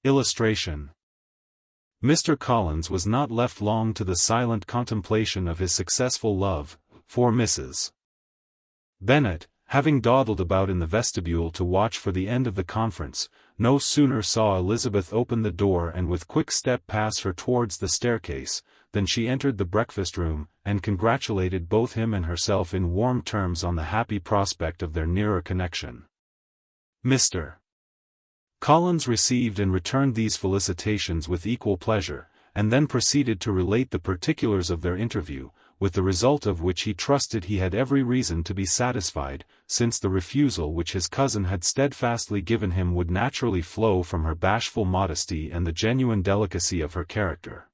Illustration. Mr. Collins was not left long to the silent contemplation of his successful love, for Mrs. Bennet, having dawdled about in the vestibule to watch for the end of the conference, no sooner saw Elizabeth open the door and with quick step pass her towards the staircase, than she entered the breakfast-room, and congratulated both him and herself in warm terms on the happy prospect of their nearer connection. Mr. Collins received and returned these felicitations with equal pleasure, and then proceeded to relate the particulars of their interview, with the result of which he trusted he had every reason to be satisfied, since the refusal which his cousin had steadfastly given him would naturally flow from her bashful modesty and the genuine delicacy of her character.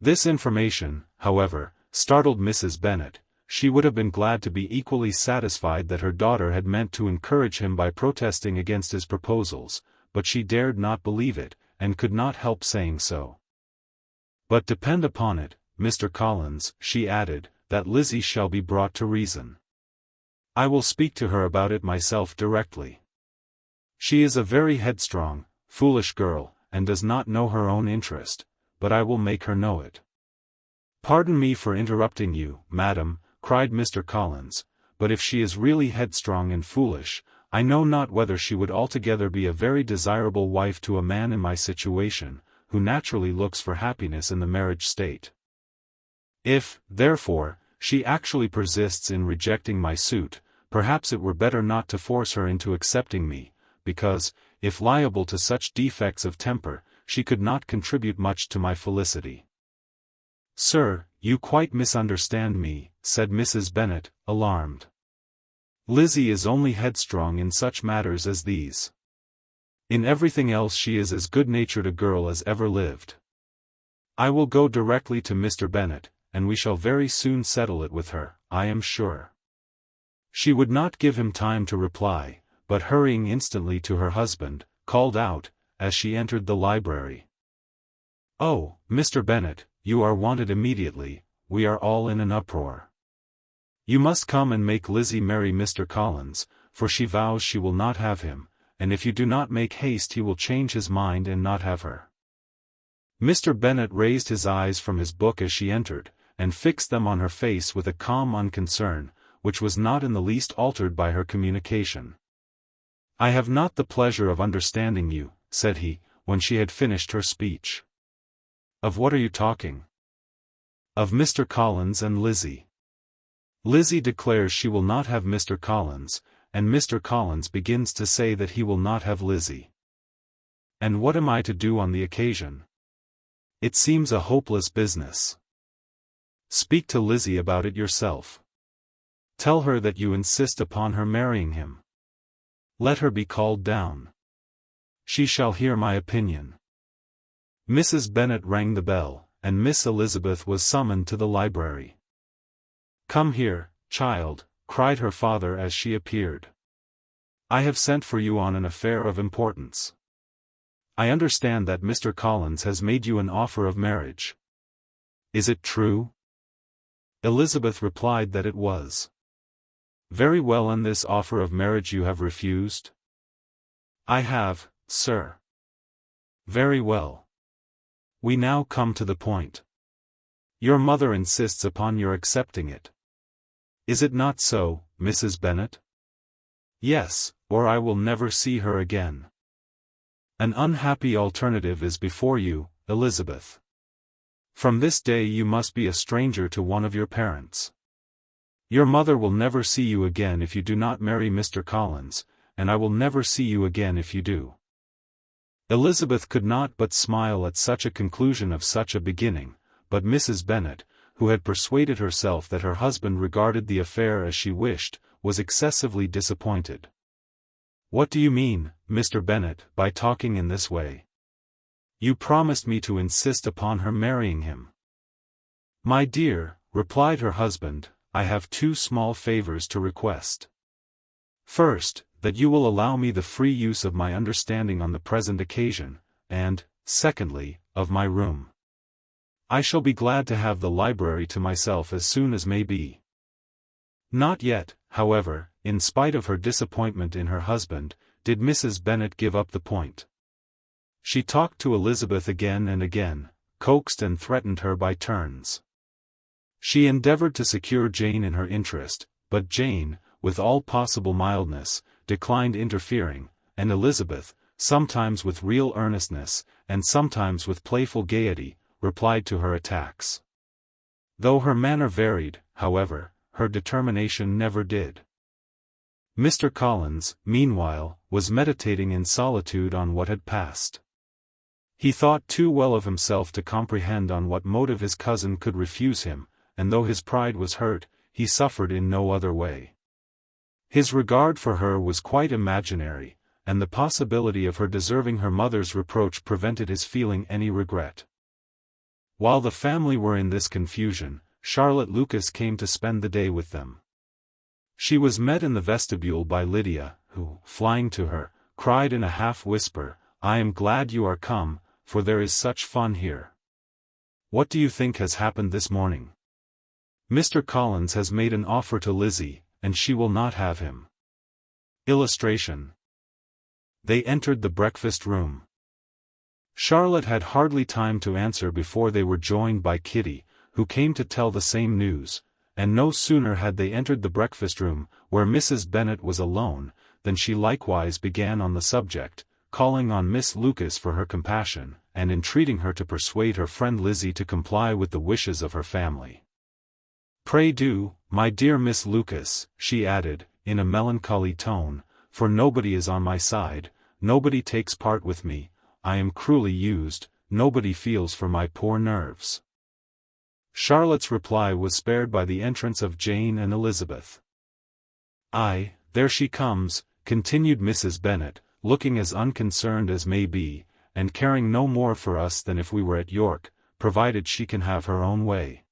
This information, however, startled Mrs. Bennet. She would have been glad to be equally satisfied that her daughter had meant to encourage him by protesting against his proposals, but she dared not believe it, and could not help saying so. "But depend upon it, Mr. Collins," she added, "that Lizzie shall be brought to reason. I will speak to her about it myself directly. She is a very headstrong, foolish girl, and does not know her own interest, but I will make her know it." "Pardon me for interrupting you, madam," cried Mr. Collins, "but if she is really headstrong and foolish, I know not whether she would altogether be a very desirable wife to a man in my situation, who naturally looks for happiness in the marriage state. If, therefore, she actually persists in rejecting my suit, perhaps it were better not to force her into accepting me, because, if liable to such defects of temper, she could not contribute much to my felicity." "Sir, you quite misunderstand me," said Mrs. Bennet, alarmed. "Lizzie is only headstrong in such matters as these. In everything else she is as good-natured a girl as ever lived. I will go directly to Mr. Bennet, and we shall very soon settle it with her, I am sure." She would not give him time to reply, but hurrying instantly to her husband, called out, as she entered the library, "Oh, Mr. Bennet, you are wanted immediately, we are all in an uproar. You must come and make Lizzie marry Mr. Collins, for she vows she will not have him, and if you do not make haste he will change his mind and not have her." Mr. Bennet raised his eyes from his book as she entered, and fixed them on her face with a calm unconcern, which was not in the least altered by her communication. "I have not the pleasure of understanding you," said he, when she had finished her speech. "Of what are you talking?" "Of Mr. Collins and Lizzie. Lizzie declares she will not have Mr. Collins, and Mr. Collins begins to say that he will not have Lizzie. And what am I to do on the occasion? It seems a hopeless business. Speak to Lizzie about it yourself. Tell her that you insist upon her marrying him. Let her be called down. She shall hear my opinion." Mrs. Bennet rang the bell, and Miss Elizabeth was summoned to the library. "Come here, child," cried her father as she appeared. "I have sent for you on an affair of importance. I understand that Mr. Collins has made you an offer of marriage. Is it true?" Elizabeth replied that it was. "Very well, and this offer of marriage you have refused?" "I have, sir." "Very well. We now come to the point. Your mother insists upon your accepting it. Is it not so, Mrs. Bennet?" "Yes, or I will never see her again." "An unhappy alternative is before you, Elizabeth. From this day you must be a stranger to one of your parents. Your mother will never see you again if you do not marry Mr. Collins, and I will never see you again if you do." Elizabeth could not but smile at such a conclusion of such a beginning, but Mrs. Bennet, who had persuaded herself that her husband regarded the affair as she wished, was excessively disappointed. "What do you mean, Mr. Bennet, by talking in this way? You promised me to insist upon her marrying him." "My dear," replied her husband, "I have two small favors to request. First, that you will allow me the free use of my understanding on the present occasion, and, secondly, of my room. I shall be glad to have the library to myself as soon as may be." Not yet, however, in spite of her disappointment in her husband, did Mrs. Bennet give up the point. She talked to Elizabeth again and again, coaxed and threatened her by turns. She endeavored to secure Jane in her interest, but Jane, with all possible mildness, declined interfering, and Elizabeth, sometimes with real earnestness, and sometimes with playful gaiety, replied to her attacks. Though her manner varied, however, her determination never did. Mr. Collins, meanwhile, was meditating in solitude on what had passed. He thought too well of himself to comprehend on what motive his cousin could refuse him, and though his pride was hurt, he suffered in no other way. His regard for her was quite imaginary, and the possibility of her deserving her mother's reproach prevented his feeling any regret. While the family were in this confusion, Charlotte Lucas came to spend the day with them. She was met in the vestibule by Lydia, who, flying to her, cried in a half-whisper, "I am glad you are come, for there is such fun here. What do you think has happened this morning? Mr. Collins has made an offer to Lizzie, and she will not have him." Illustration. They entered the breakfast room. Charlotte had hardly time to answer before they were joined by Kitty, who came to tell the same news, and no sooner had they entered the breakfast room, where Mrs. Bennet was alone, than she likewise began on the subject, calling on Miss Lucas for her compassion, and entreating her to persuade her friend Lizzie to comply with the wishes of her family. "Pray do, my dear Miss Lucas," she added, in a melancholy tone, "for nobody is on my side, nobody takes part with me, I am cruelly used, nobody feels for my poor nerves." Charlotte's reply was spared by the entrance of Jane and Elizabeth. "Aye, there she comes," continued Mrs. Bennet, looking as unconcerned as may be, and caring no more for us than if we were at York, provided she can have her own way.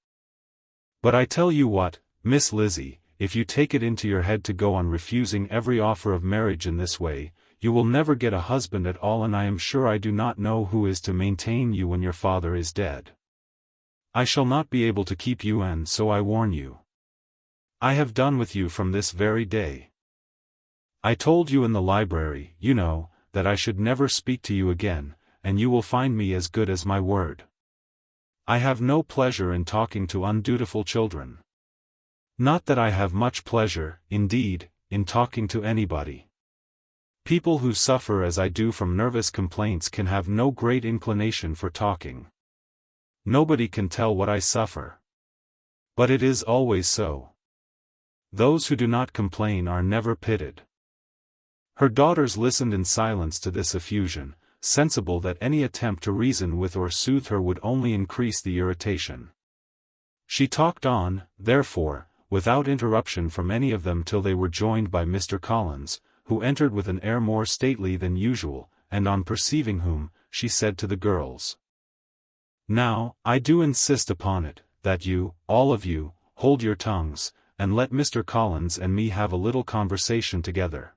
"But I tell you what, Miss Lizzie, if you take it into your head to go on refusing every offer of marriage in this way, you will never get a husband at all, and I am sure I do not know who is to maintain you when your father is dead. I shall not be able to keep you, and so I warn you. I have done with you from this very day. I told you in the library, you know, that I should never speak to you again, and you will find me as good as my word. I have no pleasure in talking to undutiful children. Not that I have much pleasure, indeed, in talking to anybody. People who suffer as I do from nervous complaints can have no great inclination for talking. Nobody can tell what I suffer. But it is always so. Those who do not complain are never pitied." Her daughters listened in silence to this effusion, sensible that any attempt to reason with or soothe her would only increase the irritation. She talked on, therefore, without interruption from any of them till they were joined by Mr. Collins, who entered with an air more stately than usual, and on perceiving whom, she said to the girls, "Now, I do insist upon it, that you, all of you, hold your tongues, and let Mr. Collins and me have a little conversation together."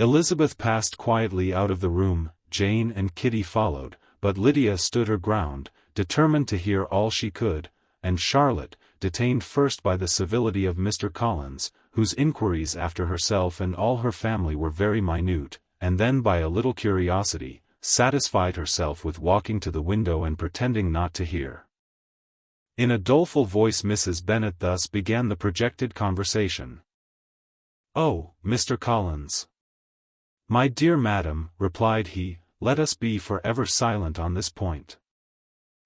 Elizabeth passed quietly out of the room, Jane and Kitty followed, but Lydia stood her ground, determined to hear all she could, and Charlotte, detained first by the civility of Mr. Collins, whose inquiries after herself and all her family were very minute, and then by a little curiosity, satisfied herself with walking to the window and pretending not to hear. In a doleful voice Mrs. Bennet thus began the projected conversation. "Oh, Mr. Collins." "My dear madam," replied he, "let us be for ever silent on this point.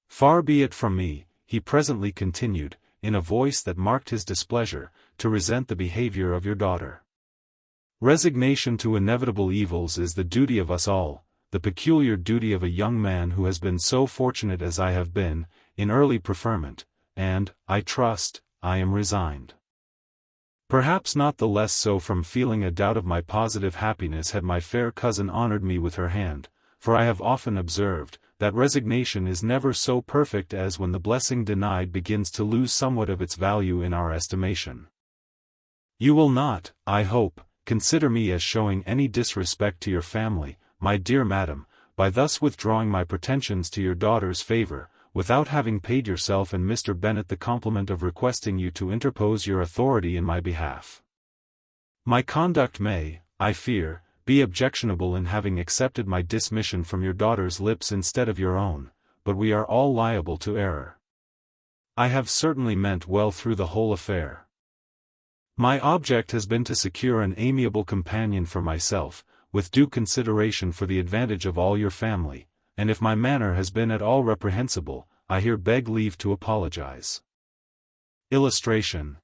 Far be it from me," he presently continued, in a voice that marked his displeasure, "to resent the behavior of your daughter. Resignation to inevitable evils is the duty of us all, the peculiar duty of a young man who has been so fortunate as I have been, in early preferment, and, I trust, I am resigned. Perhaps not the less so from feeling a doubt of my positive happiness had my fair cousin honored me with her hand, for I have often observed, that resignation is never so perfect as when the blessing denied begins to lose somewhat of its value in our estimation. You will not, I hope, consider me as showing any disrespect to your family, my dear madam, by thus withdrawing my pretensions to your daughter's favor, without having paid yourself and Mr. Bennet the compliment of requesting you to interpose your authority in my behalf. My conduct may, I fear, be objectionable in having accepted my dismission from your daughter's lips instead of your own, but we are all liable to error. I have certainly meant well through the whole affair. My object has been to secure an amiable companion for myself, with due consideration for the advantage of all your family, and if my manner has been at all reprehensible, I here beg leave to apologize. Illustration: